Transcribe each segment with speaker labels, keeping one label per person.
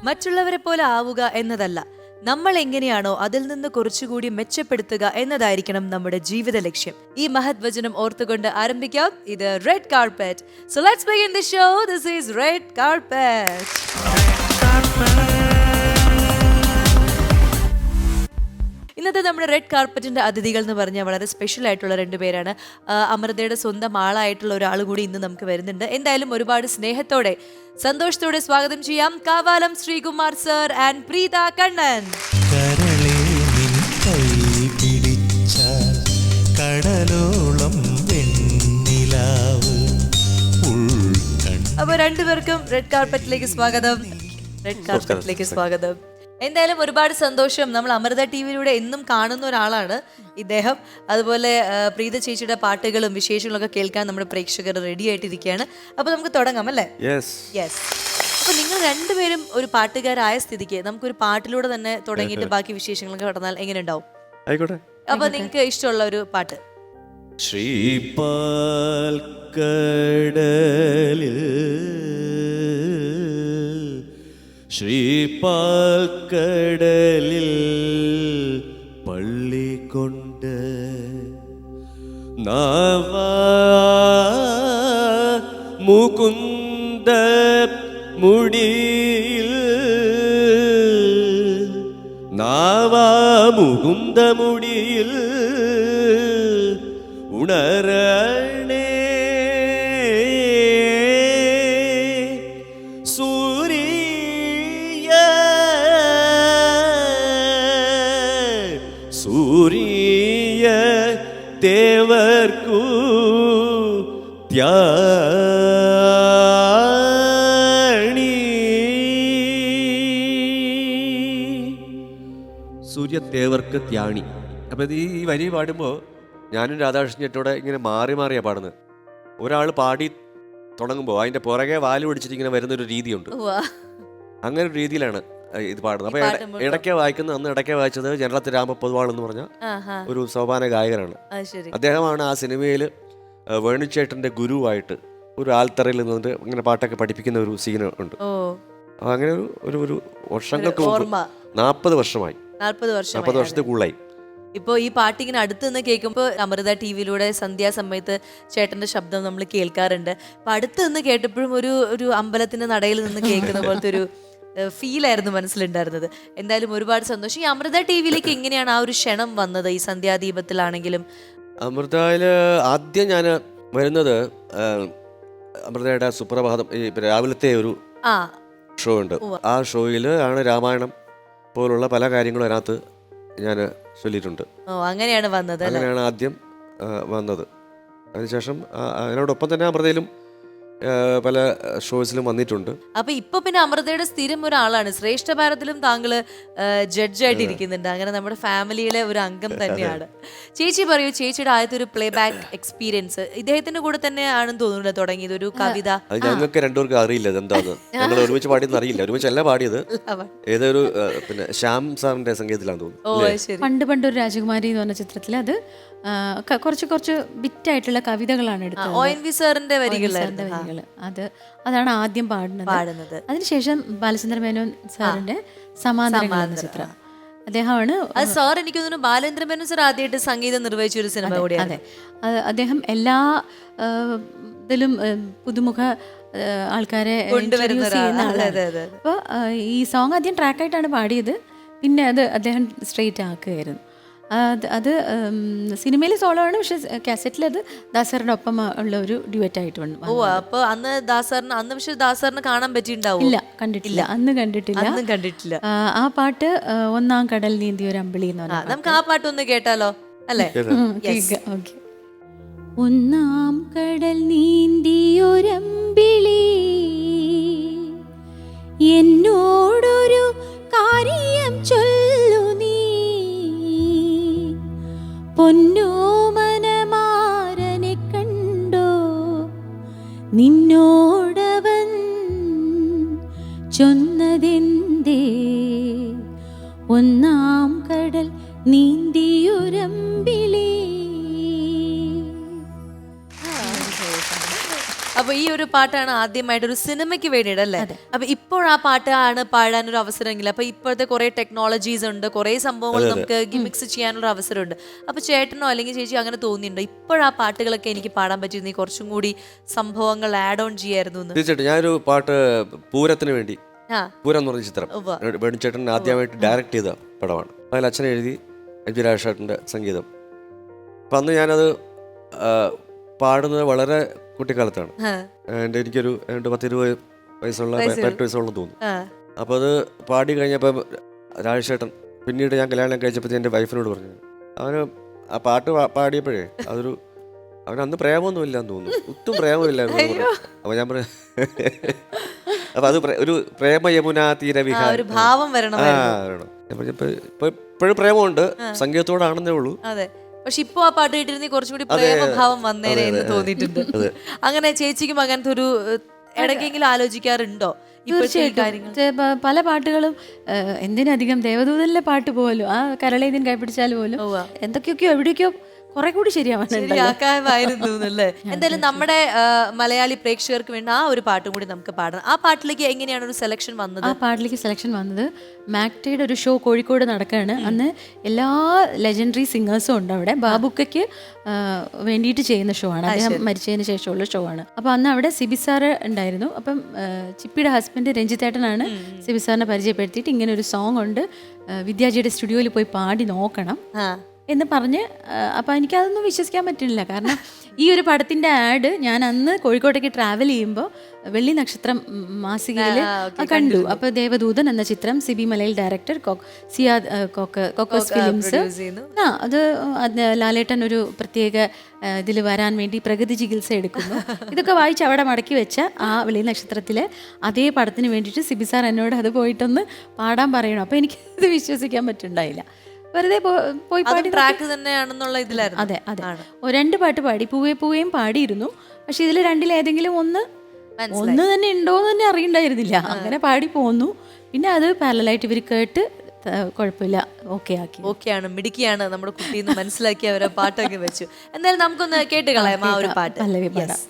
Speaker 1: മറ്റുള്ളവരെ പോലെ ആവുക എന്നതല്ല, നമ്മൾ എങ്ങനെയാണോ അതിൽ നിന്ന് കുറച്ചുകൂടി മെച്ചപ്പെടുത്തുക എന്നതായിരിക്കണം നമ്മുടെ ജീവിത ലക്ഷ്യം. ഈ മഹത് വചനം ഓർത്തുകൊണ്ട് ആരംഭിക്കാം. ഇത് red carpet. So let's begin the show. This is red carpet. ഇന്നത്തെ നമ്മുടെ റെഡ് കാർപ്പറ്റിന്റെ അതിഥികൾ എന്ന് പറഞ്ഞാൽ വളരെ സ്പെഷ്യൽ ആയിട്ടുള്ള രണ്ടുപേരാണ്. അമൃതയുടെ സ്വന്തം ആളായിട്ടുള്ള ഒരാൾ കൂടി ഇന്ന് നമുക്ക് വരുന്നുണ്ട്. എന്തായാലും ഒരുപാട് സ്നേഹത്തോടെ സന്തോഷത്തോടെ സ്വാഗതം ചെയ്യാം. Kavalam Sreekumar sir and Preetha Kannan. അപ്പൊ രണ്ടുപേർക്കും റെഡ് കാർപ്പറ്റിലേക്ക് സ്വാഗതം. റെഡ് കാർപ്പറ്റിലേക്ക് സ്വാഗതം. എന്തായാലും ഒരുപാട് സന്തോഷം. നമ്മൾ അമൃത ടി വിയിലൂടെ എന്നും കാണുന്ന ഒരാളാണ് ഇദ്ദേഹം. അതുപോലെ പ്രീത ചേച്ചിയുടെ പാട്ടുകളും വിശേഷങ്ങളൊക്കെ കേൾക്കാൻ നമ്മുടെ പ്രേക്ഷകർ റെഡി ആയിട്ടിരിക്കുകയാണ്. അപ്പൊ നമുക്ക് തുടങ്ങാം അല്ലേ? യെസ്. അപ്പൊ നിങ്ങൾ രണ്ടുപേരും ഒരു പാട്ടുകാരായ സ്ഥിതിക്ക് നമുക്കൊരു പാട്ടിലൂടെ തന്നെ തുടങ്ങിയിട്ട് ബാക്കി വിശേഷങ്ങളൊക്കെ കടന്നാൽ എങ്ങനെ ഉണ്ടാവും?
Speaker 2: ആയിക്കോട്ടെ.
Speaker 1: അപ്പൊ നിങ്ങൾക്ക് ഇഷ്ടമുള്ള ഒരു പാട്ട്.
Speaker 2: ശ്രീപാൽ കടലിൽ ശ്രീപാൽ കടലിൽ പള്ളി കൊണ്ട് മുകുന്ദ മുടിയിൽ മുകുന്ദ മുടിയിൽ ഉണരണേ സൂര്യ ദേവർക്കു ത്യാണി. സൂര്യദേവർക്ക് ത്യാണി. അപ്പം ഇത് ഈ വരി പാടുമ്പോൾ ഞാനും രാധാകൃഷ്ണൻ ചേട്ടോടെ ഇങ്ങനെ മാറി മാറിയാണ് പാടുന്നത്. ഒരാൾ പാടി തുടങ്ങുമ്പോൾ അതിൻ്റെ പുറകെ വാല് പിടിച്ചിട്ട് ഇങ്ങനെ വരുന്നൊരു രീതിയുണ്ട്. അങ്ങനെ ഒരു രീതിയിലാണ് ഇത് പാടുന്നത്. അപ്പൊ ഇടയ്ക്ക് വായിക്കുന്ന അന്ന് ഇടയ്ക്ക് വായിച്ചത് ജനറത്ത് രാമപൊതുവാൾ എന്ന് പറഞ്ഞ ഒരു സോപാന ഗായകനാണ്. അദ്ദേഹമാണ് ആ സിനിമയിൽ വേണുചേട്ടന്റെ ഗുരുവായിട്ട് ഒരു ആൽത്തറയിൽ നിന്നിട്ട് ഇങ്ങനെ പാട്ടൊക്കെ പഠിപ്പിക്കുന്ന ഒരു സീൻ ഉണ്ട്. അങ്ങനെ ഒരു വർഷങ്ങൾക്ക് മുമ്പ് 40 വർഷമായി. 40 വർഷത്തെ കൂടുതലായി.
Speaker 1: ഇപ്പോൾ ഈ പാട്ടിങ്ങനെ അടുത്ത് നിന്ന് കേൾക്കുമ്പോൾ അമൃത ടി വിയിലൂടെ സന്ധ്യാസമയത്ത് ചേട്ടന്റെ ശബ്ദം നമ്മൾ കേൾക്കാറുണ്ട്. അപ്പൊ അടുത്ത് നിന്ന് കേട്ടപ്പോഴും ഒരു അമ്പലത്തിന്റെ നടയിൽ നിന്ന് കേൾക്കുന്ന പോലത്തെ ഒരു ഫീലായിരുന്നു മനസ്സിലുണ്ടായിരുന്നത്. എന്തായാലും ഒരുപാട് സന്തോഷം. ഈ അമൃത ടി വിയിലേക്ക് എങ്ങനെയാണ് ആ ഒരു ക്ഷണം വന്നത്? ഈ സന്ധ്യാദീപത്തിലാണെങ്കിലും
Speaker 2: അമൃതയില് ആദ്യം ഞാൻ വരുന്നത് അമൃതയുടെ സുപ്രഭാതം ഈ രാവിലത്തെ ഒരു ഷോ ഉണ്ട്. ആ ഷോയിൽ ആണ് രാമായണം പോലുള്ള പല കാര്യങ്ങളും അതിനകത്ത് ഞാൻ ചൊല്ലിയിട്ടുണ്ട്.
Speaker 1: അങ്ങനെയാണ് വന്നത്.
Speaker 2: അങ്ങനെയാണ് ആദ്യം വന്നത്. അതിനുശേഷം അതിനോടൊപ്പം തന്നെ അമൃതയിലും പല ഷോസിലും വന്നിട്ടുണ്ട്.
Speaker 1: അപ്പൊ ഇപ്പൊ പിന്നെ അമൃതയുടെ സ്ഥിരം ഒരാളാണ്. ശ്രേഷ്ഠ ഭാരതിലും താങ്കള് ജഡ്ജായിട്ട് ഇരിക്കുന്നുണ്ട്. അങ്ങനെ നമ്മുടെ ഫാമിലിയിലെ ഒരു അംഗം തന്നെയാണ്. ചേച്ചി പറയൂ, ചേച്ചിയുടെ ആദ്യത്തെ ഒരു പ്ലേ ബാക്ക് എക്സ്പീരിയൻസ് ഇദ്ദേഹത്തിന്റെ കൂടെ തന്നെ ആണെന്ന് തോന്നുന്നു തുടങ്ങിയത്. ഒരു കവിത
Speaker 2: ഞങ്ങൾക്ക് രണ്ടുപേർക്കും അറിയില്ല എന്താന്ന്. ഞങ്ങൾ ഒരുമിച്ച് പാടിയെന്ന് അറിയില്ല. ഒരുമിച്ചല്ല പാടിയത്. ഏതൊരു പിന്നെ ശ്യാം സാറിന്റെ സംഗീതത്തിലാന്ന് തോന്നുന്നു.
Speaker 3: പണ്ട് ഒരു രാജകുമാരി എന്ന് പറഞ്ഞ ചിത്രത്തിൽ അത് കുറച്ച് ബിറ്റായിട്ടുള്ള കവിതകളാണ് എടുത്തത്.
Speaker 1: ONV സാറിന്റെ വരികള്.
Speaker 3: അതാണ് ആദ്യം പാടുന്നത്. അതിനുശേഷം ബാലചന്ദ്ര മേനോൻ സാറിന്റെ സമാന്തരങ്ങൾ എന്ന ചിത്രം അദ്ദേഹമാണ്.
Speaker 1: അത് സാർ എനിക്ക് തോന്നുന്നു ബാലേന്ദ്ര മേനോൻ സാർ ആദ്യമായിട്ട് സംഗീതം നിർവഹിച്ച ഒരു സിനിമ കൂടിയാണ്.
Speaker 3: അദ്ദേഹം എല്ലാ ഇതിലും പുതുമുഖ ആൾക്കാരെ കൊണ്ടുവരുന്ന ആളാണ്. അപ്പോൾ ഈ സോങ് ആദ്യം ട്രാക്കായിട്ടാണ് പാടിയത്. പിന്നെ അത് അദ്ദേഹം സ്ട്രെയിറ്റ് ആക്കുകയായിരുന്നു. അത് സിനിമയിൽ സോളോ ആണ്. പക്ഷെ കാസറ്റിൽ അത് ദാസറിന്റെ ഒപ്പം ഉള്ള ഒരു ഡ്യുവറ്റ് ആയിട്ട് വന്നു.
Speaker 1: അപ്പൊ അന്ന് പക്ഷെ ദാസറിന് കാണാൻ പറ്റിയിട്ടുണ്ടാവും?
Speaker 3: ഇല്ല, കണ്ടിട്ടില്ല. അന്ന് കണ്ടിട്ടില്ല. ആ പാട്ട് ഒന്നാം കടൽ നീന്തി ഒരു അമ്പിളി എന്ന് പറഞ്ഞാൽ
Speaker 1: നമുക്ക് ആ പാട്ട് ഒന്ന് കേട്ടാലോ? അല്ലേ?
Speaker 3: ഒന്നാം കടൽ നീന്തിയൊരമ്പിളി എന്നോടൊരു കാര്യം ചൊല്ലു നീ, പൊന്നോമനമാരനെ കണ്ടോ നിന്നോടവൻ ചൊന്നതെന്തേ, ഒന്നാം കടൽ നീന്തിയൊരമ്പിളി.
Speaker 1: അപ്പൊ ഈ ഒരു പാട്ടാണ് ആദ്യമായിട്ട് ഒരു സിനിമയ്ക്ക് വേണ്ടിയിട്ട് അല്ലേ? അപ്പൊ ഇപ്പോൾ ആ പാട്ടാണ് പാടാനൊരു അവസരമെങ്കിൽ അപ്പൊ ഇപ്പോഴത്തെ കുറെ ടെക്നോളജീസ് ഉണ്ട്, കുറെ സംഭവങ്ങൾ നമുക്ക് ഗിമിക്സ് ചെയ്യാനുള്ള അവസരമുണ്ട്. അപ്പൊ ചേട്ടനോ അല്ലെങ്കിൽ ചേച്ചി അങ്ങനെ തോന്നിയിട്ടുണ്ടോ ഇപ്പോഴാ പാട്ടുകളൊക്കെ എനിക്ക് പാടാൻ പറ്റുന്ന കുറച്ചും കൂടി സംഭവങ്ങൾ ആഡ് ഓൺ ചെയ്യായിരുന്നു എന്ന്?
Speaker 2: തീർച്ചയായിട്ടും. ഞാനൊരു പാട്ട് പൂരത്തിന് വേണ്ടി,
Speaker 1: ആ
Speaker 2: പൂരം എന്ന് പറഞ്ഞ ചിത്രം വേണുചേട്ടൻ ആദ്യമായിട്ട് ഡയറക്റ്റ് ചെയ്ത പടമാണ്. അതിൽ അച്ഛൻ എഴുതി എം.ജി. രാജേഷേട്ടൻ്റെ സംഗീതം. അപ്പം അന്ന് ഞാനത് പാടുന്നത് വളരെ കുട്ടിക്കാലത്താണ്. എനിക്കൊരു 10-20 വയസ്സുള്ള 18 വയസ്സോളം തോന്നുന്നു. അപ്പോൾ അത് പാടി കഴിഞ്ഞപ്പോൾ രാജേഷേട്ടൻ പിന്നീട് ഞാൻ കല്യാണം കഴിച്ചപ്പോൾ എൻ്റെ വൈഫിനോട് പറഞ്ഞു, അവന് ആ പാട്ട് പാടിയപ്പോഴേ അതൊരു അവന് അന്ന് പ്രേമൊന്നും ഇല്ലാന്ന് തോന്നുന്നു, ഒട്ടും പ്രേമമില്ലായിരുന്നു. അപ്പോൾ ഞാൻ പറഞ്ഞു അപ്പൊ അത് ഒരു പ്രേമ യമുന തീരവിഹാരം
Speaker 1: ഭാവം വരണം.
Speaker 2: ഇപ്പോഴും പ്രേമമുണ്ട്, സംഗീതത്തോടാണെന്നേ ഉള്ളൂ.
Speaker 1: അതെ, പക്ഷെ ഇപ്പൊ ആ പാട്ട് കേട്ടിരുന്ന കുറച്ചുകൂടി പ്രേമഭാവം വന്നേനെ എന്ന് തോന്നിയിട്ടുണ്ട്. അങ്ങനെ ചേച്ചിക്കും അങ്ങനത്തെ ഒരു ഇടയ്ക്കെങ്കിലും ആലോചിക്കാറുണ്ടോ?
Speaker 3: തീർച്ചയായിട്ടും. പല പാട്ടുകളും എന്തിനധികം ദേവദൂതനിലെ പാട്ട് പോലും, ആ കരളേതിൻ കൈപ്പിടിച്ചാൽ പോലും എന്തൊക്കെയൊക്കെയോ എവിടേക്കോ കുറെ കൂടി
Speaker 1: ശരിയാവായിരുന്നു അല്ലേ? എന്തായാലും നമ്മുടെ മലയാളി പ്രേക്ഷകർക്ക് വേണ്ടി ആ ഒരു പാട്ടും കൂടി നമുക്ക് പാടണം. ആ പാട്ടിലേക്ക് എങ്ങനെയാണ് ഒരു സെലക്ഷൻ വന്നത്?
Speaker 3: ആ പാട്ടിലേക്ക് സെലക്ഷൻ വന്നത് മാക്ടയുടെ ഒരു ഷോ കോഴിക്കോട് നടക്കുകയാണ്. അന്ന് എല്ലാ ലെജൻഡറി സിംഗേഴ്സും ഉണ്ട് അവിടെ. ബാബുക്കയ്ക്ക് വേണ്ടിയിട്ട് ചെയ്യുന്ന ഷോ ആണ്, അദ്ദേഹം മരിച്ചതിന് ശേഷമുള്ള ഷോ ആണ്. അപ്പോൾ അന്ന് അവിടെ സിബി സാറ് ഉണ്ടായിരുന്നു. അപ്പം ചിപ്പിയുടെ ഹസ്ബൻഡ് രഞ്ജിത്തേട്ടനാണ് സിബി സാറിനെ പരിചയപ്പെടുത്തിയിട്ട് ഇങ്ങനെ ഒരു സോങ് ഉണ്ട്, വിദ്യാജിയുടെ സ്റ്റുഡിയോയിൽ പോയി പാടി നോക്കണം എന്ന് പറഞ്ഞ്. അപ്പം എനിക്കതൊന്നും വിശ്വസിക്കാൻ പറ്റുന്നില്ല. കാരണം ഈ ഒരു പടത്തിൻ്റെ ആഡ് ഞാൻ അന്ന് കോഴിക്കോട്ടേക്ക് ട്രാവൽ ചെയ്യുമ്പോൾ വെള്ളി നക്ഷത്രം മാസികയിൽ കണ്ടു. അപ്പോൾ ദേവദൂതൻ എന്ന ചിത്രം Sibi Malayil director Cocos films, അത് ലാലേട്ടൻ ഒരു പ്രത്യേക ഇതിൽ വരാൻ വേണ്ടി പ്രകൃതി ചികിത്സ എടുക്കുന്നു. ഇതൊക്കെ വായിച്ച് അവിടെ മടക്കി വെച്ച ആ വെള്ളി നക്ഷത്രത്തിലെ അതേ പടത്തിന് വേണ്ടിയിട്ട് സിബി സാർ എന്നോട് അത് പോയിട്ടൊന്ന് പാടാൻ പറയണം. അപ്പോൾ എനിക്കത് വിശ്വസിക്കാൻ പറ്റുന്നുണ്ടായില്ല. വെറുതെ പോയി പാടി
Speaker 1: ട്രാക്ക് തന്നെയാണെന്നുള്ള ഇതിലായിരുന്നു.
Speaker 3: അതെ അതെ, 2 പാട്ട് പാടി, പൂവേ പൂവേയും പാടിയിരുന്നു. പക്ഷെ ഇതിൽ രണ്ടിലേതെങ്കിലും ഒന്ന് തന്നെ ഉണ്ടോയെന്ന് തന്നെ അറിയണ്ടായിരുന്നില്ല. അങ്ങനെ പാടി പോന്നു. പിന്നെ അത് പാരലായിട്ട് ഇവർ കേട്ട് കുഴപ്പമില്ല,
Speaker 1: ഓക്കെയാണ്, മിടുക്കിയാണ് നമ്മുടെ കുട്ടിന്ന് മനസ്സിലാക്കി അവരെ പാട്ടൊക്കെ വെച്ചു. എന്തായാലും നമുക്കൊന്ന് കേട്ട് കളയാം ആ ഒരു പാട്ട്.
Speaker 3: പല്ലവി പാടാം.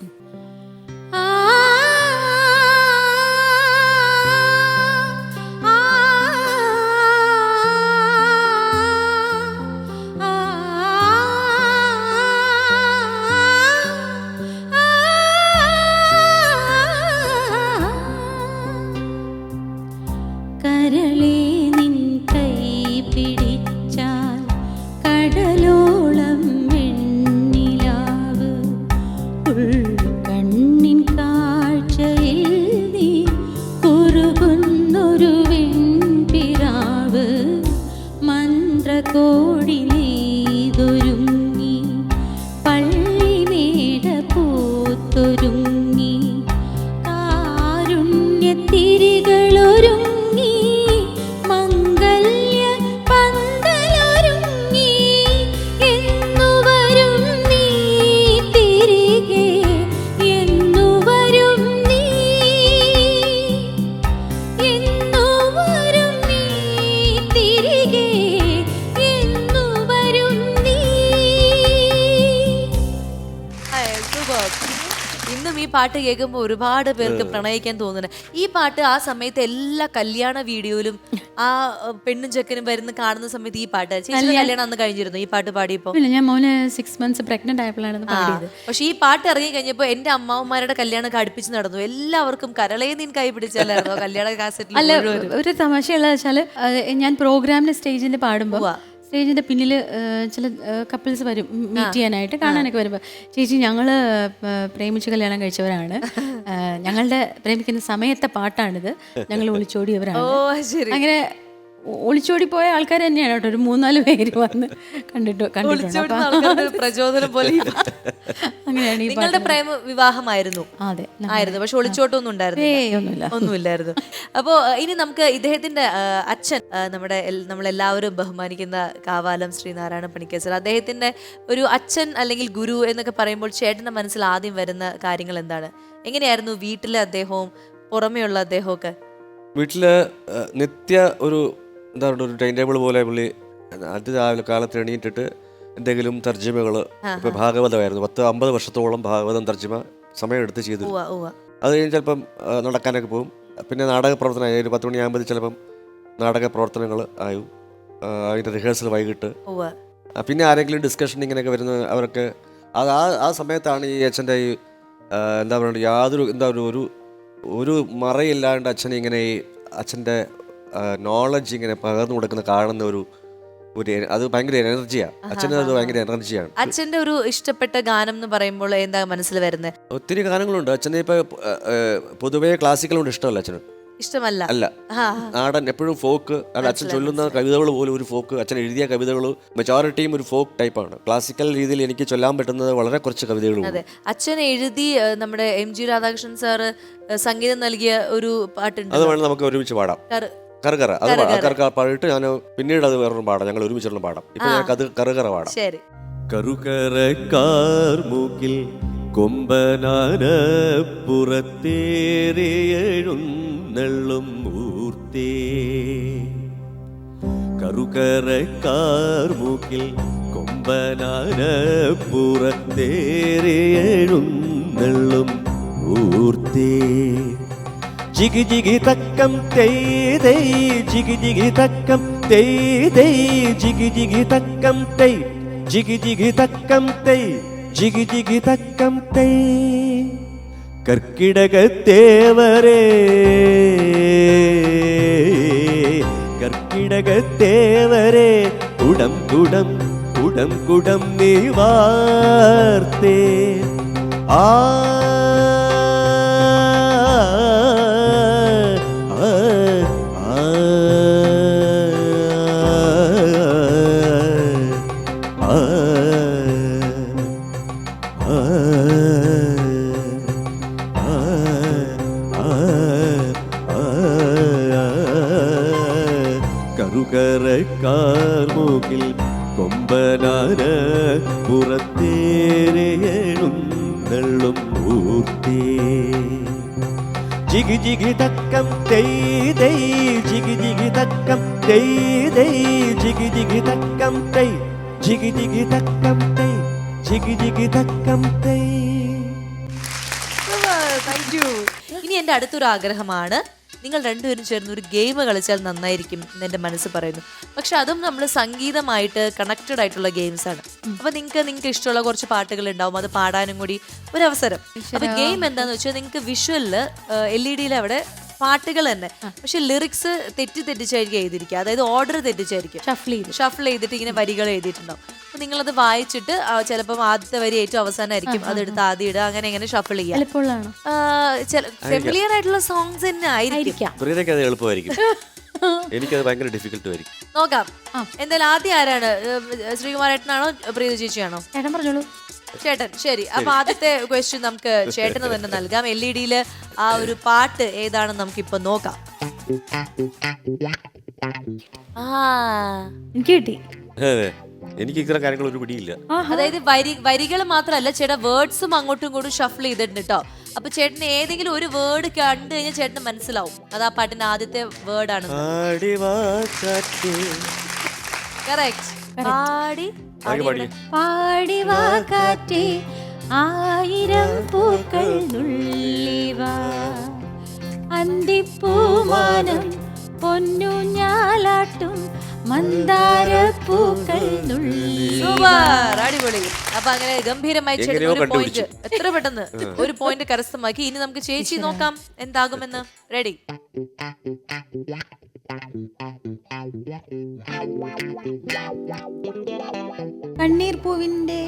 Speaker 1: പാട്ട് കേൾക്കുമ്പോൾ ഒരുപാട് പേർക്ക് പ്രണയിക്കാൻ തോന്നുന്നത്. ഈ പാട്ട് ആ സമയത്ത് എല്ലാ കല്യാണ വീഡിയോയിലും ആ പെണ്ണും ചെക്കനും വരുന്ന കാണുന്ന സമയത്ത് ഈ പാട്ട്. കല്യാണം അന്ന് കഴിഞ്ഞിരുന്നു ഈ പാട്ട് പാടിയപ്പോ?
Speaker 3: ഞാൻ മോന് 6 months പ്രഗ്നന്റ് ആയപ്പോഴാണ് പാടിയത്.
Speaker 1: പക്ഷെ ഈ പാട്ട് ഇറങ്ങി കഴിഞ്ഞപ്പോ എന്റെ അമ്മാവന്മാരുടെ കല്യാണം അടുപ്പിച്ച് നടന്നു. എല്ലാവർക്കും കരളേ നീൻ കൈ പിടിച്ചാലായിരുന്നു കല്യാണ കാസറ്റിൽ.
Speaker 3: അല്ല, ഒരു തമാശയുള്ള വെച്ചാല് ഞാൻ പ്രോഗ്രാമിന് സ്റ്റേജിൽ പാടുമ്പോ സ്റ്റേജിന്റെ പിന്നിൽ ചില കപ്പിൾസ് വരും മീറ്റ് ചെയ്യാനായിട്ട്, കാണാനൊക്കെ വരുമ്പോൾ, ചേച്ചി ഞങ്ങൾ പ്രേമിച്ച് കല്യാണം കഴിച്ചവരാണ്, ഞങ്ങളുടെ പ്രേമിക്കുന്ന സമയത്തെ പാട്ടാണിത്, ഞങ്ങൾ ഒളിച്ചോടിയവരാണ്. അങ്ങനെ ഒളിച്ചോടി പോയ ആൾക്കാർ തന്നെയാണ് കേട്ടോ. ഒരു 3-4 പേര് വന്ന്
Speaker 1: പ്രചോദനം പോലെ.
Speaker 3: അങ്ങനെയാണ്.
Speaker 1: നിങ്ങളുടെ പ്രേമ വിവാഹമായിരുന്നു?
Speaker 3: അതെ
Speaker 1: ആയിരുന്നു. പക്ഷെ ഒളിച്ചോട്ടൊന്നും ഒന്നുമില്ലായിരുന്നു. അപ്പോ ഇനി നമുക്ക് ഇദ്ദേഹത്തിന്റെ അച്ഛൻ, നമ്മളെല്ലാവരും ബഹുമാനിക്കുന്ന കാവാലം ശ്രീനാരായണ പണിക്കർ സർ, അദ്ദേഹത്തിന്റെ ഒരു അച്ഛൻ അല്ലെങ്കിൽ ഗുരു എന്നൊക്കെ പറയുമ്പോൾ ചേട്ടന്റെ മനസ്സിൽ ആദ്യം വരുന്ന കാര്യങ്ങൾ എന്താണ്? എങ്ങനെയായിരുന്നു വീട്ടിലെ അദ്ദേഹവും പുറമെയുള്ള അദ്ദേഹവും ഒക്കെ?
Speaker 2: വീട്ടില് നിത്യ ഒരു എന്താ പറയുക, ഒരു ടൈം ടേബിൾ പോലെ പുള്ളി അത് രാവിലെ കാലത്ത് എണീറ്റിട്ട് എന്തെങ്കിലും തർജ്ജിമകൾ, ഇപ്പൊ ഭാഗവതമായിരുന്നു, 50 വർഷത്തോളം ഭാഗവതം തർജ്ജിമ സമയമെടുത്ത് ചെയ്തു. അത് കഴിഞ്ഞ് ചിലപ്പം നടക്കാനൊക്കെ പോകും. പിന്നെ നാടക പ്രവർത്തനം ഒരു 10 മണിയാകുമ്പോൾ ചിലപ്പം നാടക പ്രവർത്തനങ്ങൾ ആയും. അതിൻ്റെ റിഹേഴ്സൽ വൈകിട്ട്. പിന്നെ ആരെങ്കിലും ഡിസ്കഷൻ ഇങ്ങനെയൊക്കെ വരുന്ന അവരൊക്കെ അത് ആ സമയത്താണ് ഈ അച്ഛൻ്റെ ഈ എന്താ പറയുക യാതൊരു ഒരു മറയില്ലാണ്ട് അച്ഛനെ ഇങ്ങനെ ഈ അച്ഛൻ്റെ നോളജ് ഇങ്ങനെ പകർന്നു കൊടുക്കുന്ന കാണുന്ന ഒരു അത് ഭയങ്കര എനർജിയാണ്. അച്ഛന് അത് ഭയങ്കര എനർജിയാണ്.
Speaker 1: അച്ഛൻ്റെ ഒരു ഇഷ്ടപ്പെട്ട ഗാനം എന്ന് പറയുമ്പോൾ എന്താ മനസ്സിൽ വരുന്നത്?
Speaker 2: ഒത്തിരി ഗാനങ്ങളുണ്ട്. അച്ഛനെ ഇപ്പൊ പൊതുവേ ക്ലാസിക്കലോട് ഇഷ്ടമല്ല അച്ഛന്.
Speaker 1: ഇഷ്ടമല്ല.
Speaker 2: അല്ല, നാടൻ എപ്പോഴും ഫോക്ക്. അല്ല, അച്ഛൻ ചൊല്ലുന്ന കവിതകൾ പോലും ഒരു ഫോക്ക്. അച്ഛൻ എഴുതിയ കവിതകൾ മെജോറിറ്റിയും ഒരു ഫോക്ക് ടൈപ്പാണ്. ക്ലാസിക്കൽ രീതിയിൽ എനിക്ക് ചൊല്ലാൻ പറ്റുന്നത് വളരെ കുറച്ച് കവിതകളും.
Speaker 1: അതെ, അച്ഛൻ എഴുതി നമ്മുടെ MG രാധാകൃഷ്ണൻ സാറ് സംഗീതം നൽകിയ ഒരു പാട്ടുണ്ട്.
Speaker 2: അത് വേണം നമുക്ക് ഒരുമിച്ച് പാടാം. കറുകറ. അത് കറുകറ പാടിയിട്ട് ഞാൻ പിന്നീട് അത് വേറൊരു പാടാം. ഞങ്ങൾ ഒരുമിച്ചുള്ള പാടാം. ഇപ്പൊ ഞങ്ങൾക്ക് അത് കറുകറ പാടാം.
Speaker 1: ശരി.
Speaker 2: കറുകറക്കാർ മൂക്കിൽ കൊമ്പനാന പുറത്തേറിയെഴുന്നള്ളും മൂർത്തേ. കറുകറക്കാർ മൂക്കിൽ കൊമ്പനാന പുറത്തേറിയെഴുന്നള്ളും മൂർത്തേ. ജിഗി ജിഗി തക്കം തെയ് തെയ് ജിഗി ജിഗി തക്കം തെയ് തെയ് ജിഗി ജിഗി തക്കം തെയ് ജിഗി ജിഗി തക്കം തെയ് ജിഗി ജിഗി തക്കം തെയ്. കർക്കിടകത്തേവരേ കർക്കിടകത്തേവരേ കുടം കുടം കുടം കുടം നീ വാർത്തേ. ആ കറുകറക്കാർ മൂക്കിൽ കൊമ്പനാന പുറത്തേറിയെഴുന്നള്ളും മൂർത്തേ. ജിഗി ജിഗി തക്കം തെയ് തെയ് ജിഗി ജിഗി തക്കം തെയ് തെയ് ജിഗി ജിഗി തക്കം തെയ് ജിഗി ജിഗി തക്കം തെയ് ജിഗി ജിഗി തക്കം തെയ്.
Speaker 1: ഇനി എൻ്റെ അടുത്തൊരു ആഗ്രഹമാണ്, നിങ്ങൾ രണ്ടുപേരും ചേർന്ന് ഒരു ഗെയിം കളിച്ചാൽ നന്നായിരിക്കും എന്ന് എൻ്റെ മനസ്സ് പറയുന്നു. പക്ഷെ അതും നമ്മൾ സംഗീതമായിട്ട് കണക്റ്റഡ് ആയിട്ടുള്ള ഗെയിംസ് ആണ്. അപ്പൊ നിങ്ങൾക്ക് ഇഷ്ടമുള്ള കുറച്ച് പാട്ടുകൾ ഉണ്ടാവും, അത് പാടാനും കൂടി ഒരു അവസരം. അപ്പൊ ഗെയിം എന്താന്ന് വെച്ചാൽ നിങ്ങൾക്ക് വിഷ്വലില് LED അവിടെ പാട്ടുകൾ തന്നെ, പക്ഷെ ലിറിക്സ് തെറ്റിച്ചായിരിക്കും എഴുതിയിരിക്കുക. അതായത് ഓർഡർ തെറ്റിച്ചായിരിക്കും ഷഫിൾ ചെയ്തിട്ട് ഇങ്ങനെ വരികൾ എഴുതിയിട്ടുണ്ടാവും. അപ്പൊ നിങ്ങളത് വായിച്ചിട്ട് ചിലപ്പം ആദ്യത്തെ വരി ഏറ്റവും അവസാനമായിരിക്കും, അതെടുത്ത് ആദ്യം ഇടുക, അങ്ങനെ ഷഫിൾ ചെയ്യാം. ഫെമിലിയർ ആയിട്ടുള്ള സോങ്സ് തന്നെ ആയിരിക്കാം.
Speaker 2: എളുപ്പമായിരിക്കും. എനിക്കത് ഭയങ്കര ഡിഫിക്കൽട്ട് ആയിരിക്കും.
Speaker 1: നോക്കാം. എന്തായാലും ആദ്യം ആരാണ്? ശ്രീകുമാരേട്ടനാണോ പ്രീത ചേച്ചിയാണോ?
Speaker 3: ചേട്ടൻ പറഞ്ഞോളൂ.
Speaker 1: ചേട്ടൻ. ശരി, അപ്പൊ ആദ്യത്തെ ക്വസ്റ്റ്യൻ നമുക്ക് ചേട്ടന് തന്നെ നൽകാം. LED ആ ഒരു പാട്ട് ഏതാണെന്ന് നമുക്കിപ്പൊ നോക്കാം.
Speaker 3: എനിക്ക് കിട്ടി.
Speaker 2: എനിക്ക് ഇത്തരം കാര്യങ്ങൾ ഒരു പിടിയില്ല.
Speaker 1: അതായത് വരികൾ മാത്രമല്ല ചേട്ടാ, വേർഡ്സും അങ്ങോട്ടും ഇങ്ങോട്ടും ഷഫിൾ ചെയ്തിട്ടുണ്ട് കേട്ടോ. അപ്പൊ ചേട്ടന് ഏതെങ്കിലും ഒരു വേർഡ് കണ്ടു കഴിഞ്ഞാൽ ചേട്ടന് മനസ്സിലാവും അത് ആ പാട്ടിന്റെ ആദ്യത്തെ വേർഡ് ആണ്.
Speaker 3: പാടിവാ കാറ്റേ ആയിരം പൂക്കൾ നുള്ളിവാ അന്തിപ്പൂമാനം പൊന്നു ഞാലാട്ടും മന്ദാര പൂക്കൾ നുള്ളിവാ.
Speaker 1: അടിപൊളി. അപ്പൊ അങ്ങനെ ഗംഭീരമായി ചേട്ടൻ ഒരു പോയിന്റ്, എത്ര പെട്ടെന്ന് ഒരു പോയിന്റ് കരസ്ഥമാക്കി. ഇനി നമുക്ക് ചേച്ചി നോക്കാം എന്താകുമെന്ന്. റെഡി?
Speaker 3: കണ്ണീർ പൂവിന്റെ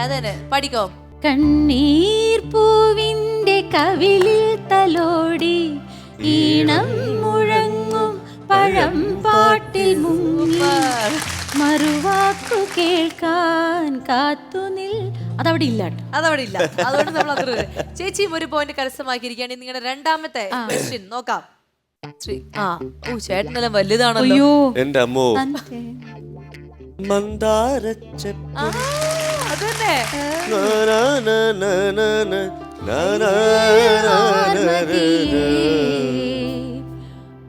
Speaker 1: അതന്നെ പഠിക്കോ.
Speaker 3: കണ്ണീർ പൂവിന്റെ കവിളിൽ തലോടി ഈണം മുഴങ്ങും പഴം പാട്ടിൽ മുങ്ങി മറുവാക്കു കേൾക്കാൻ കാത്തുനിൽ. അതവിടെ ഇല്ല.
Speaker 1: അതുകൊണ്ട് നമ്മൾ അത്ര. ചേച്ചിയും ഒരു പോയിന്റ് കരസ്ഥമാക്കിയിരിക്കുകയാണ്. നിങ്ങളുടെ രണ്ടാമത്തെ ക്വസ്റ്റ്യൻ നോക്കാം. ചേട്ടനെല്ലാം വലുതാണല്ലോ.
Speaker 2: എന്റെ അമ്മോ.
Speaker 1: അതന്നെ.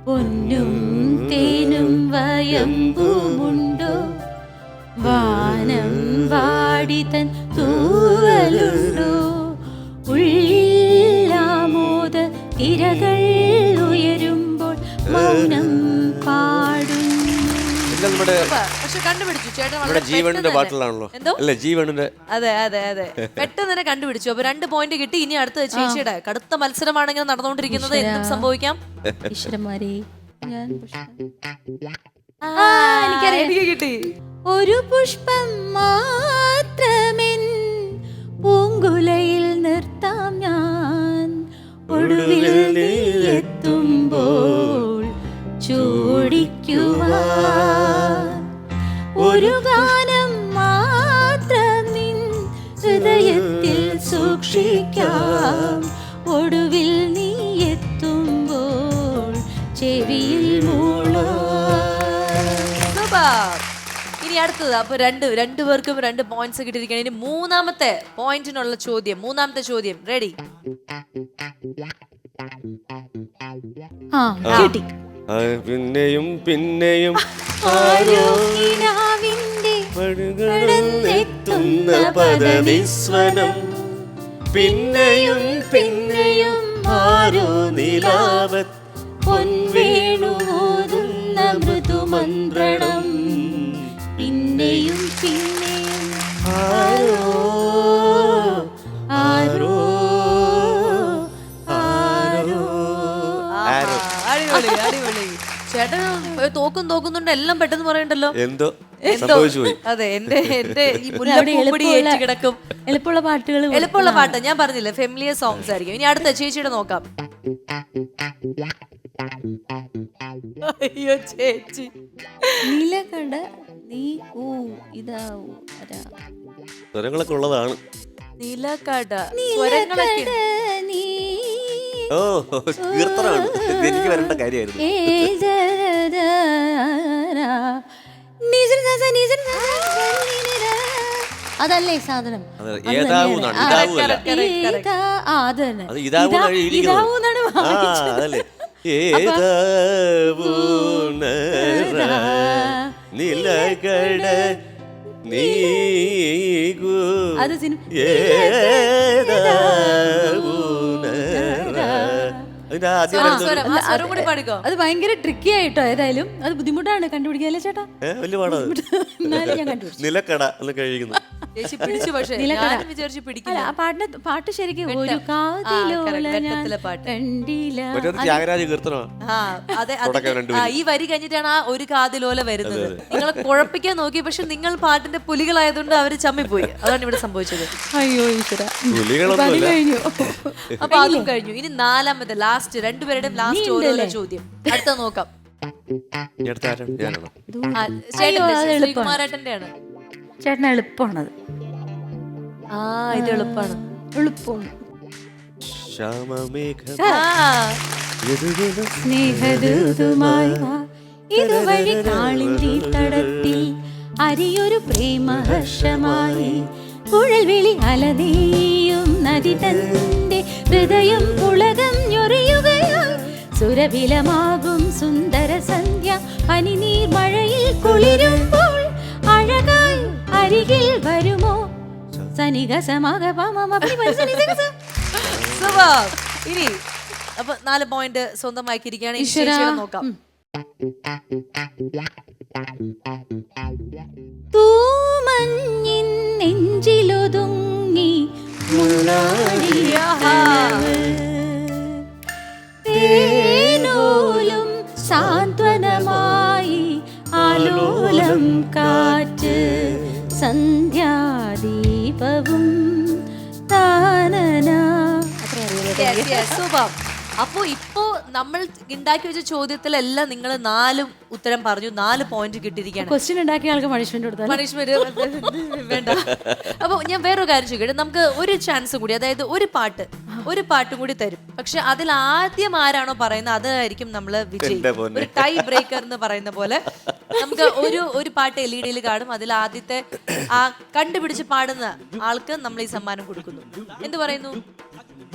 Speaker 3: പൊന്നും തേനും വയമ്പുമുണ്ടോ വാനം വാടി തൻ തൂവലുണ്ടോ ഉള്ളിൽ പാടുന്നു.
Speaker 2: എല്ലാം നമ്മുടെ
Speaker 1: പക്ഷെ കണ്ടുപിടിച്ചു ചേട്ടൻ
Speaker 2: നമ്മുടെ
Speaker 1: വളരെ
Speaker 2: ജീവന്റെ
Speaker 1: പെട്ടെന്ന് തന്നെ.
Speaker 2: പാട്ടിലാണല്ലോ.
Speaker 1: എന്തോ
Speaker 2: അല്ലേ ജീവന്റെ.
Speaker 1: അതെ അതെ അതെ പെട്ടെന്ന് തന്നെ കണ്ടുപിടിച്ചു. അപ്പൊ 2 പോയിന്റ് കിട്ടി. ഇനി അടുത്ത ചേച്ചിയുടെ കടുത്ത മത്സരമാണെങ്കിൽ നടന്നുകൊണ്ടിരിക്കുന്നത്. എന്തും സംഭവിക്കാം.
Speaker 3: ഈശ്വരന്മാരെ ഞാൻ
Speaker 1: എനിക്കറിയാം, എനിക്ക് കിട്ടി.
Speaker 3: ഒരു പുഷ്പം മാത്രമെൻ പൂങ്കുലയിൽ നിർത്താം ഞാൻ, ഒടുവിൽ നീ എത്തുമ്പോൾ ചൂടിക്കുവാൻ. ഒരു ഗാനം മാത്രം നിൻ ഹൃദയത്തിൽ സൂക്ഷിക്കാം, ഒടുവിൽ നീ എത്തുമ്പോൾ ചെവിയിൽ മൂളാം.
Speaker 1: ഇനി അടുത്തത്. അപ്പൊ രണ്ടുപേർക്കും 2 പോയിന്റ്സ് കിട്ടിയിരിക്കുകയാണ്. ഇനി മൂന്നാമത്തെ പോയിന്റിനുള്ള ചോദ്യം. മൂന്നാമത്തെ ചോദ്യം റെഡി?
Speaker 3: കിട്ടി.
Speaker 2: പിന്നെയും പിന്നെയും എത്തുന്ന പദനിസ്വനം, പിന്നെയും പിന്നെയും ആരോ നിലാവത്
Speaker 3: പൊൻവേണുമോതുന്ന മൃദുമന്ത്രണം, പിന്നെയും പിന്നെയും ആരോ ആരോ ആരോ.
Speaker 1: അടിപൊളി അടിപൊളി. ചേട്ടൻ തോക്കുന്നുണ്ട് എല്ലാം പെട്ടെന്ന് പറയണ്ടല്ലോ.
Speaker 2: എന്തോ സംഭവിച്ചു പോയി.
Speaker 1: അതെ, എന്റെ ഈ മുല്ലപ്പൂപ്പൊടി ഏറ്റ് കിടക്കും.
Speaker 3: എളുപ്പമുള്ള പാട്ടുകൾ,
Speaker 1: എളുപ്പമുള്ള പാട്ട് ഞാൻ പറഞ്ഞില്ലേ, ഫെമിലിയർ സോങ്സ് ആയിരിക്കും. ഇനി അടുത്ത ചേച്ചിയുടെ നോക്കാം. അയ്യോ ചേച്ചി.
Speaker 3: നീലകട നീ ഊ ഇതാ
Speaker 2: സ്വരങ്ങളൊക്കെ ഉള്ളതാണ്.
Speaker 1: നീലക്കട സ്വരങ്ങളൊക്കെ.
Speaker 3: നീ
Speaker 2: ഓ കീർത്തനാണ്. എനിക്ക് വരേണ്ട കാര്യമായിരുന്നു.
Speaker 3: അതല്ലേ സാധനം.
Speaker 2: നിലകട നീകൂ
Speaker 3: അത് അത് ഭയങ്കര ട്രിക്കി ആയിട്ടോ. ഏതായാലും അത് ബുദ്ധിമുട്ടാണ് കണ്ടുപിടിക്കാൻ അല്ലേ ചേട്ടാ?
Speaker 2: വലിയ പാടാ.
Speaker 3: എന്നാലും ഞാൻ കണ്ടുപിടിച്ചു.
Speaker 2: നിലക്കട എന്ന് കഴിയുന്നു.
Speaker 1: ചേച്ചി പിടിച്ചു. പക്ഷേ ഞാൻ വിചാരിച്ചു പിടിക്കില്ല.
Speaker 3: ആ പാട്ട് ശരിക്കും ഒരു കാതിലോല ഞാൻ കണ്ടില്ല.
Speaker 2: ത്യാഗരാജ കീർത്തനമാണ്.
Speaker 1: ഈ വരി കഴിഞ്ഞിട്ടാണ് ആ ഒരു കാതിലോല വരുന്നത്. നിങ്ങളെ കുഴപ്പിക്കാൻ നോക്കി, പക്ഷെ നിങ്ങൾ പാട്ടിന്റെ പുലികളായതുകൊണ്ട് അവര് ചമ്മിപ്പോയി. അതാണ് ഇവിടെ സംഭവിച്ചത്.
Speaker 3: അയ്യോ ഈശ്വര.
Speaker 1: കഴിഞ്ഞു. അപ്പൊ അതും കഴിഞ്ഞു. ഇനി നാലാമത്തെ ലാസ്റ്റ്, രണ്ടുപേരുടെയും ലാസ്റ്റ് ഓരോ ചോദ്യം. അടുത്ത നോക്കാം. ശ്രീകുമാരേട്ടന്റെയാണ്.
Speaker 3: ചേട്ടന് എളുപ്പമാണത്.
Speaker 1: ഇത് എളുപ്പമാണ്.
Speaker 3: എളുപ്പമാണ്. സ്നേഹദൂതുമായി ഇതുവഴി കാളിന്തി തടത്തിൽ അരിയൊരു പ്രേമഹർഷമായി കുഴൽവിളി അലനീയും നദി തന്റെ ഹൃദയം പുളകം ഞൊറിയുകയായി സുരഭിലമാകും സുന്ദര സന്ധ്യ പനിനീർ മഴയിൽ കുളിരുമ്പോൾ അഴകായി അരികിൽ വരുമോ
Speaker 1: ഇനി അപ്പൊ 4 പോയിന്റ് സ്വന്തമാക്കിയിരിക്കുകയാണ്. നോക്കാം.
Speaker 3: തൂമഞ്ഞിൻ നെഞ്ചിലൊതുങ്ങി തേനോലും സാന്ത്വനമായി ആലോലം കാറ്റ് സന്ധ്യാദീപവും താനന.
Speaker 1: അപ്പോ ഇപ്പോ നമ്മൾ ഉണ്ടാക്കി വെച്ച ചോദ്യത്തിലെല്ലാം നിങ്ങൾ 4 ഉത്തരം പറഞ്ഞു. 4 പോയിന്റ് കിട്ടിയിരിക്കുകയാണ്.
Speaker 3: ക്വസ്റ്റ്യൻ ഉണ്ടാക്കിയ ആൾക്ക് പണിഷ്മെന്റ്
Speaker 1: വേണ്ട. അപ്പൊ ഞാൻ വേറൊരു കാര്യം ചോദിക്കട്ടെ. നമുക്ക് ഒരു ചാൻസ് കൂടി, അതായത് ഒരു പാട്ടും കൂടി തരും. പക്ഷെ അതിൽ ആദ്യം ആരാണോ പറയുന്നത് അതായിരിക്കും നമ്മള് വിജയി. ഒരു ടൈ ബ്രേക്കർ എന്ന് പറയുന്ന പോലെ നമുക്ക് ഒരു പാട്ട് LED കാണും. അതിൽ ആദ്യത്തെ ആ കണ്ടുപിടിച്ച് പാടുന്ന ആൾക്ക് നമ്മൾ ഈ സമ്മാനം കൊടുക്കുന്നു. എന്ത് പറയുന്നു?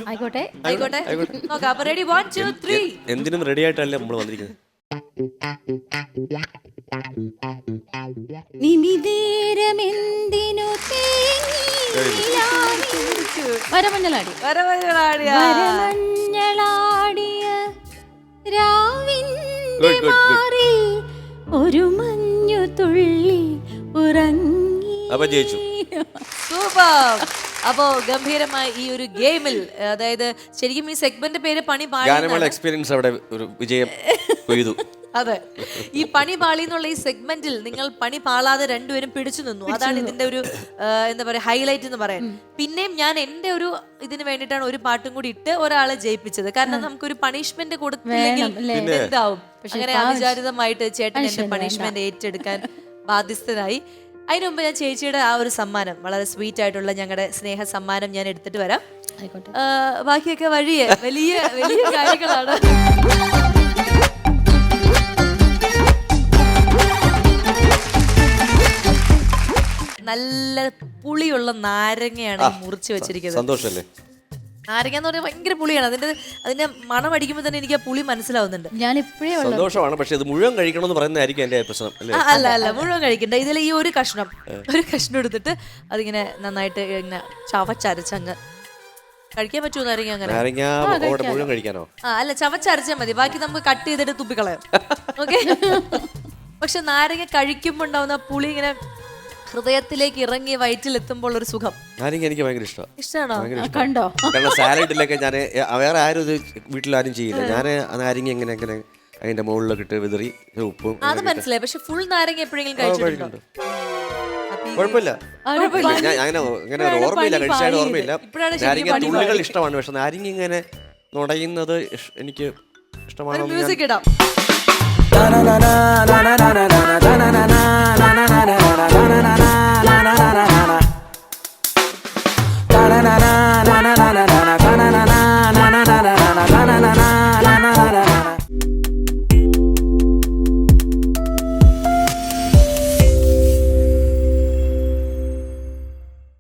Speaker 3: ആയിക്കോട്ടെ.
Speaker 1: നോക്കാം. അപ്പൊ റെഡി, 1 2 3.
Speaker 2: എന്തിനും റെഡി ആയിട്ടല്ലേ നമ്മൾ വന്നിരിക്കുന്നത്.
Speaker 3: നിമിതേരമെന്തിനു വരമഞ്ഞളാടിയ രാവിൻ
Speaker 2: Good, good, good.
Speaker 3: മാറിൽ ഒരു മഞ്ഞു തുള്ളി ഉറങ്ങി.
Speaker 2: അപ്പൊ ജയിച്ചു.
Speaker 1: സൂപ്പർ. അപ്പോ ഗംഭീരമായ ഈ ഒരു ഗെയിമിൽ, അതായത് ശരിക്കും ഈ സെഗ്മെന്റ് പേര് പണി
Speaker 2: ഗാനമേള
Speaker 1: പാളി.
Speaker 2: എക്സ്പീരിയൻസ് അവിടെ ഒരു വിജയം കൊയ്തു.
Speaker 1: അതെ, ഈ പണി പാളി എന്നുള്ള ഈ സെഗ്മെന്റിൽ നിങ്ങൾ പണി പാളാതെ രണ്ടുപേരും പിടിച്ചു നിന്നു. അതാണ് ഇതിന്റെ ഒരു എന്താ പറയാ ഹൈലൈറ്റ് എന്ന് പറയാൻ. പിന്നെയും ഞാൻ എന്റെ ഒരു ഇതിന് വേണ്ടിയിട്ടാണ് ഒരു പാട്ടും കൂടി ഇട്ട് ഒരാളെ ജയിപ്പിച്ചത്. കാരണം നമുക്കൊരു പണിഷ്മെന്റ് കൊടുത്തില്ലെങ്കിൽ എന്താവും. അങ്ങനെ അവിചാരിതമായിട്ട് ചേട്ടൻ എന്റെ പണിഷ്മെന്റ് ഏറ്റെടുക്കാൻ ബാധ്യസ്ഥനായി. അതിനു മുമ്പ് ഞാൻ ചേച്ചിയുടെ ആ ഒരു സമ്മാനം, വളരെ സ്വീറ്റ് ആയിട്ടുള്ള ഞങ്ങളുടെ സ്നേഹ സമ്മാനം ഞാൻ എടുത്തിട്ട് വരാം. ബാക്കിയൊക്കെ വഴിയേ വലിയ വലിയ കാര്യങ്ങളാണ്. നല്ല പുളിയുള്ള നാരങ്ങയാണ് ഈ മുറിച്ച് വെച്ചിരിക്കുന്നത്.
Speaker 2: സന്തോഷല്ലേ?
Speaker 1: നാരങ്ങ എന്ന് പറഞ്ഞാൽ ഭയങ്കര പുളിയാണ്. അതിന്റെ മണം അടിക്കുമ്പോൾ തന്നെ എനിക്ക് ആ പുളി മനസ്സിലാവുന്നുണ്ട്.
Speaker 3: ഞാൻ ഇപ്പോഴേ
Speaker 2: സന്തോഷമാണ്, പക്ഷെ ഇത് മുഴുവൻ കഴിക്കണം എന്ന് പറയുന്നതായിരിക്കും എന്റെ പ്രശ്നം.
Speaker 1: അല്ല മുഴുവൻ കഴിക്കണ്ട. ഇതിൽ ഈ ഒരു കഷ്ണം എടുത്തിട്ട് അതിങ്ങനെ നന്നായിട്ട് ഇങ്ങനെ ചവച്ചരച്ചങ്ങ് കഴിക്കാൻ പറ്റുമോ നാരങ്ങ? അങ്ങനെ
Speaker 2: നാരങ്ങ മുഴുവൻ കഴിക്കാനോ?
Speaker 1: അല്ല, ചവച്ചരച്ചാൽ മതി. ബാക്കി നമുക്ക് കട്ട് ചെയ്തിട്ട് തുപ്പിക്കളയാം. ഓക്കെ. പക്ഷെ നാരങ്ങ കഴിക്കുമ്പോൾ ഉണ്ടാവുന്ന പുളി ഇങ്ങനെ ഹൃദയത്തിലേക്ക് ഇറങ്ങി വയറ്റിലെത്തുമ്പോൾ ഒരു സുഖം.
Speaker 2: നാരങ്ങ എനിക്ക് ഭയങ്കര
Speaker 1: ഇഷ്ടമാണോ?
Speaker 3: കണ്ടോ?
Speaker 2: കാരണം സാലഡിലൊക്കെ ഞാൻ വേറെ ആരും ഇത് വീട്ടിലാരും ചെയ്യില്ല. ഞാൻ നാരങ്ങ എങ്ങനെ അതിന്റെ മുകളിലൊക്കെ ഇട്ട് വിതറി ഉപ്പും.
Speaker 1: അത് മനസ്സിലായി. പക്ഷെ ഫുൾ നാരങ്ങ എപ്പോഴെങ്കിലും കഴിച്ചിട്ടുണ്ടോ?
Speaker 2: കുഴപ്പമില്ല. ഞാൻ അങ്ങനെ ഓർമ്മയില്ല, കഴിച്ചാലും ഓർമ്മയില്ല. നാരങ്ങ തുള്ളികൾ ഇഷ്ടമാണ്, പക്ഷെ നാരങ്ങ ഇങ്ങനെ നുടയുന്നത് എനിക്ക് ഇഷ്ടമാണോ?
Speaker 1: മ്യൂസിക് ഇടാം.